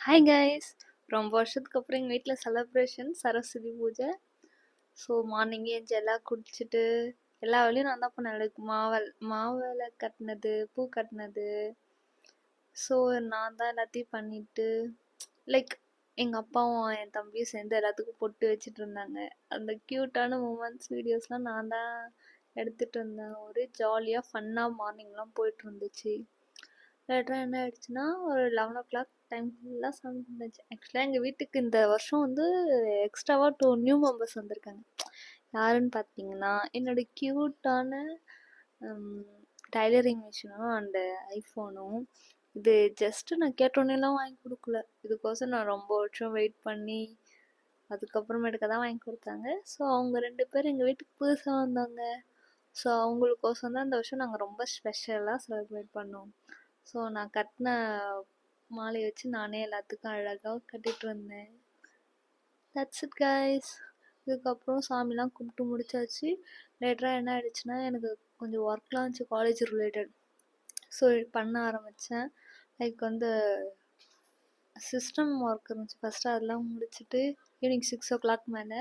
Hi guys. ரொம்ப வருஷத்துக்கு அப்புறம் எங்கள் வீட்டில் செலப்ரேஷன் சரஸ்வதி பூஜை. ஸோ மார்னிங்கே எஞ்சி எல்லாம் குடிச்சிட்டு எல்லா வேலையும் நான் தான் பண்ணேன். லைக் மாவிளை கட்டினது, பூ கட்டினது. ஸோ நான் தான் எல்லாத்தையும் பண்ணிட்டு லைக் எங்கள் அப்பாவும் என் தம்பியும் சேர்ந்து எல்லாத்துக்கும் பொட்டு வச்சுட்டு இருந்தாங்க. அந்த க்யூட்டான மூமெண்ட்ஸ் வீடியோஸ்லாம் நான் தான் எடுத்துகிட்டு இருந்தேன். ஒரு ஜாலியாக ஃபன்னாக மார்னிங்லாம் போயிட்டு இருந்துச்சு. லேட்டராக என்ன ஆயிடுச்சுன்னா ஒரு 11 ஓ டைம் ஃபுல்லாக சவுண்ட் இருந்துச்சு. ஆக்சுவலாக எங்கள் வீட்டுக்கு இந்த வருஷம் வந்து எக்ஸ்ட்ராவாக 2 நியூ மெம்பர்ஸ் வந்திருக்காங்க. யாருன்னு பார்த்தீங்கன்னா என்னோட க்யூட்டான டைலரிங் மிஷினும் அண்டு ஐஃபோனும். இது ஜஸ்ட்டு நான் கேட்டோன்னேலாம் வாங்கி கொடுக்கல. இதுக்கோசம் நான் ரொம்ப வருஷம் வெயிட் பண்ணி அதுக்கப்புறமேட்டுக்க தான் வாங்கி கொடுத்தாங்க. ஸோ அவங்க 2 பேர் எங்கள் வீட்டுக்கு புதுசாக வந்தாங்க. ஸோ அவங்களுக்கோசம் தான் இந்த வருஷம் நாங்கள் ரொம்ப ஸ்பெஷலாக செலிப்ரேட் பண்ணோம். ஸோ நான் கட்டின மாலையை வச்சு நானே எல்லாத்துக்கும் அழகாக கட்டிட்டு இருந்தேன். That's it guys. இதுக்கப்புறம் சாமிலாம் கும்பிட்டு முடிச்சாச்சு. லேட்டராக என்ன ஆயிடுச்சுன்னா எனக்கு கொஞ்சம் ஒர்க்லாம் இருந்துச்சு காலேஜ் ரிலேட்டட். ஸோ பண்ண ஆரம்பித்தேன். லைக் வந்து சிஸ்டம் ஒர்க் இருந்துச்சு ஃபஸ்ட்டு, அதெல்லாம் முடிச்சுட்டு ஈவினிங் 6 மேலே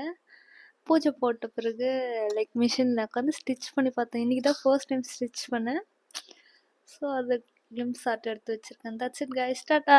பூஜை போட்ட பிறகு லைக் மிஷினில் உட்காந்து ஸ்டிச் பண்ணி பார்த்தேன். இன்றைக்கி தான் ஃபர்ஸ்ட் டைம் ஸ்டிச் பண்ணேன். ஸோ அது கிளிம்ஸ் ஆர்ட் எடுத்து வச்சுருக்கேன். That's it guys. டாட்டா.